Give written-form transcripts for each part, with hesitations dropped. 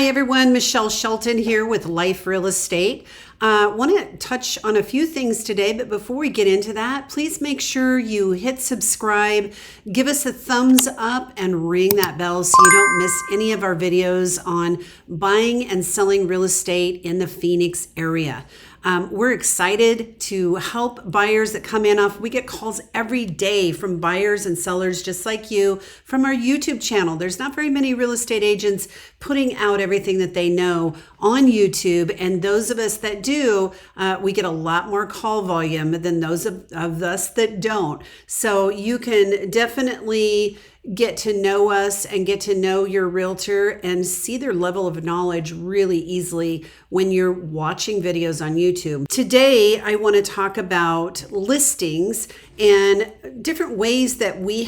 Hi everyone, Team Shelton here with Life Real Estate. Want to touch on a few things today, but before we get into that, please make sure you hit subscribe, give us a thumbs up, and ring that bell so you don't miss any of our videos on buying and selling real estate in the Phoenix area. We're excited to help buyers that come in off. We get calls every day from buyers and sellers just like you from our YouTube channel. There's not very many real estate agents putting out everything that they know on YouTube. And those of us that do, we get a lot more call volume than those of us that don't. So you can definitely get to know us and get to know your realtor and see their level of knowledge really easily when you're watching videos on YouTube. Today, I want to talk about listings and different ways that we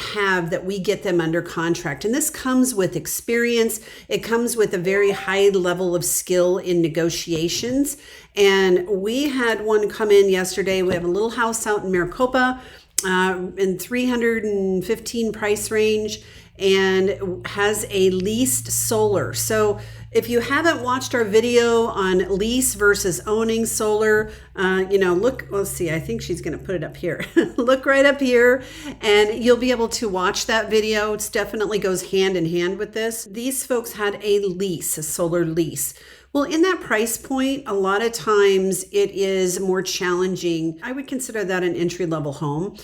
get them under contract. And this comes with experience. It comes with a very high level of skill in negotiations. And we had one come in yesterday. We have a little house out in Maricopa, in 315 price range, and has a leased solar. So if you haven't watched our video on lease versus owning solar, look, let's see, I think she's going to put it up here. Look right up here and you'll be able to watch that video. It definitely goes hand in hand with this. These folks had a lease, a solar lease. Well, in that price point, a lot of times it is more challenging. I would consider that an entry-level home.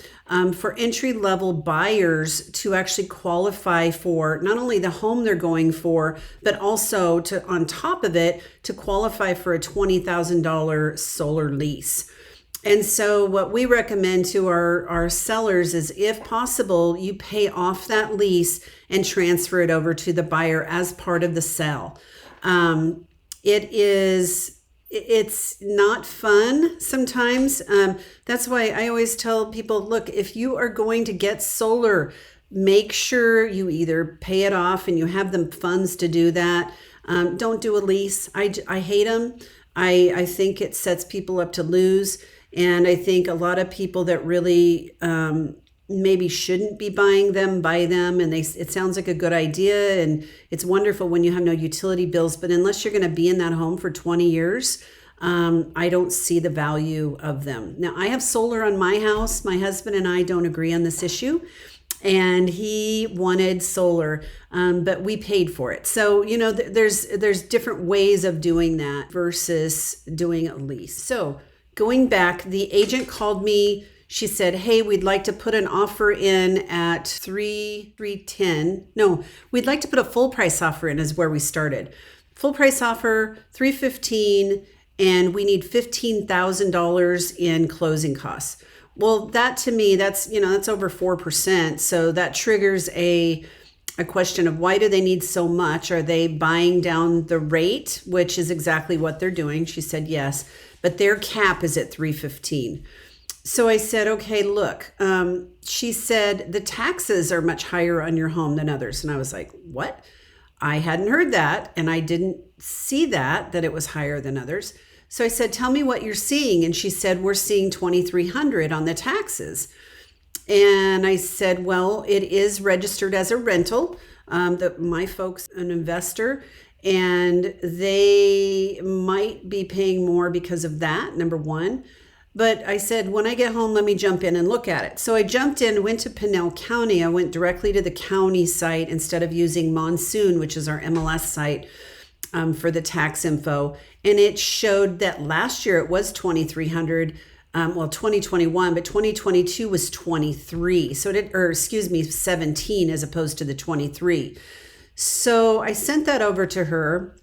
For entry-level buyers to actually qualify for not only the home they're going for, but also to, on top of it, to qualify for a $20,000 solar lease. And so what we recommend to our sellers is, if possible, you pay off that lease and transfer it over to the buyer as part of the sale. It's not fun sometimes. That's why I always tell people, look, if you are going to get solar, make sure you either pay it off and you have the funds to do that. Don't do a lease. I hate them. I think it sets people up to lose. And I think a lot of people that really maybe shouldn't be buying them, buy them, and it sounds like a good idea, and it's wonderful when you have no utility bills, but unless you're going to be in that home for 20 years, I don't see the value of them. Now, I have solar on my house. My husband and I don't agree on this issue, and he wanted solar, but we paid for it. So, there's different ways of doing that versus doing a lease. So going back, the agent called me. She said, hey, we'd like to put an offer in at 310. No, we'd like to put a full price offer in is where we started. Full price offer, 315, and we need $15,000 in closing costs. Well, that to me, that's over 4%. So that triggers a question of, why do they need so much? Are they buying down the rate, which is exactly what they're doing? She said, yes, but their cap is at 315. So I said, okay, look, she said, the taxes are much higher on your home than others. And I was like, what? I hadn't heard that. And I didn't see that it was higher than others. So I said, tell me what you're seeing. And she said, we're seeing $2,300 on the taxes. And I said, well, it is registered as a rental. My folks, an investor, and they might be paying more because of that, number one. But I said, when I get home, let me jump in and look at it. So I jumped in, went to Pinell County. I went directly to the county site instead of using Monsoon, which is our MLS site, for the tax info. And it showed that last year it was $2,300, 2021, but 2022 was 23. So 17 as opposed to the 23. So I sent that over to her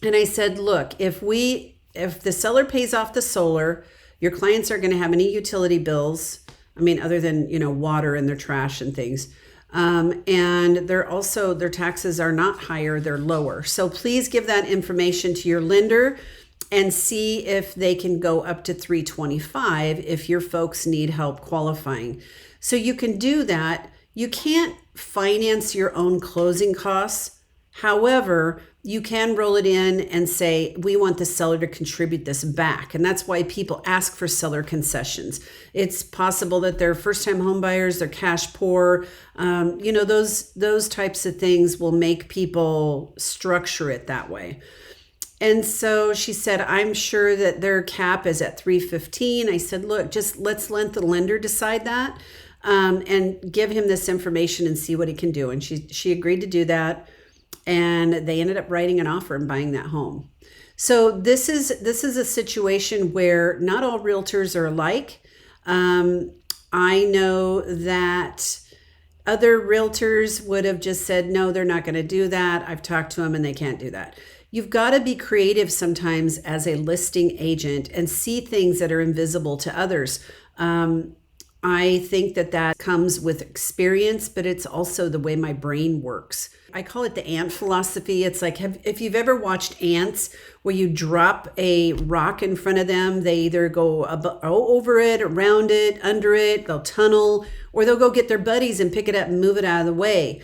and I said, look, if the seller pays off the solar, your clients aren't going to have any utility bills. Other than, water and their trash and things. And their taxes are not higher, they're lower. So please give that information to your lender and see if they can go up to 325 if your folks need help qualifying. So you can do that. You can't finance your own closing costs. However, you can roll it in and say, we want the seller to contribute this back. And that's why people ask for seller concessions. It's possible that they're first-time home buyers, they're cash poor. Those types of things will make people structure it that way. And so she said, I'm sure that their cap is at 315. I said, look, just let's let the lender decide that and give him this information and see what he can do. And she agreed to do that. And they ended up writing an offer and buying that home. So this is a situation where not all realtors are alike. I know that other realtors would have just said, no, they're not going to do that. I've talked to them and they can't do that. You've got to be creative sometimes as a listing agent and see things that are invisible to others. I think that comes with experience, but it's also the way my brain works. I call it the ant philosophy. It's like, if you've ever watched ants where you drop a rock in front of them, they either go over it, around it, under it, they'll tunnel, or they'll go get their buddies and pick it up and move it out of the way.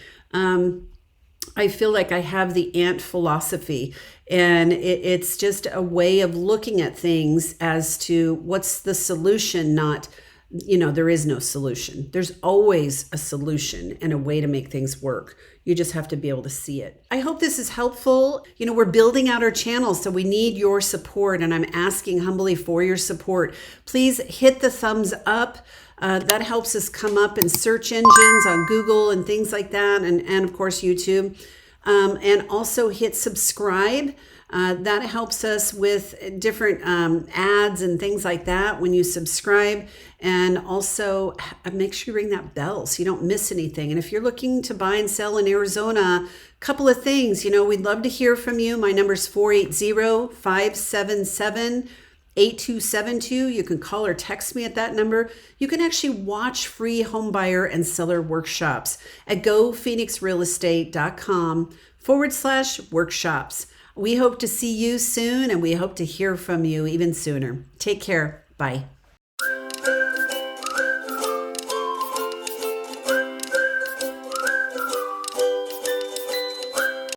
I feel like I have the ant philosophy, and it's just a way of looking at things as to what's the solution, not, there is no solution. There's always a solution and a way to make things work. You just have to be able to see it. I hope this is helpful. We're building out our channel, so we need your support, and I'm asking humbly for your support. Please hit the thumbs up. That helps us come up in search engines on Google and things like that, and of course YouTube. And also hit subscribe. That helps us with different ads and things like that when you subscribe. And also make sure you ring that bell so you don't miss anything. And if you're looking to buy and sell in Arizona, a couple of things, we'd love to hear from you. My number is 480-577-8272. You can call or text me at that number. You can actually watch free home buyer and seller workshops at gophoenixrealestate.com/workshops. We hope to see you soon, and we hope to hear from you even sooner. Take care. Bye.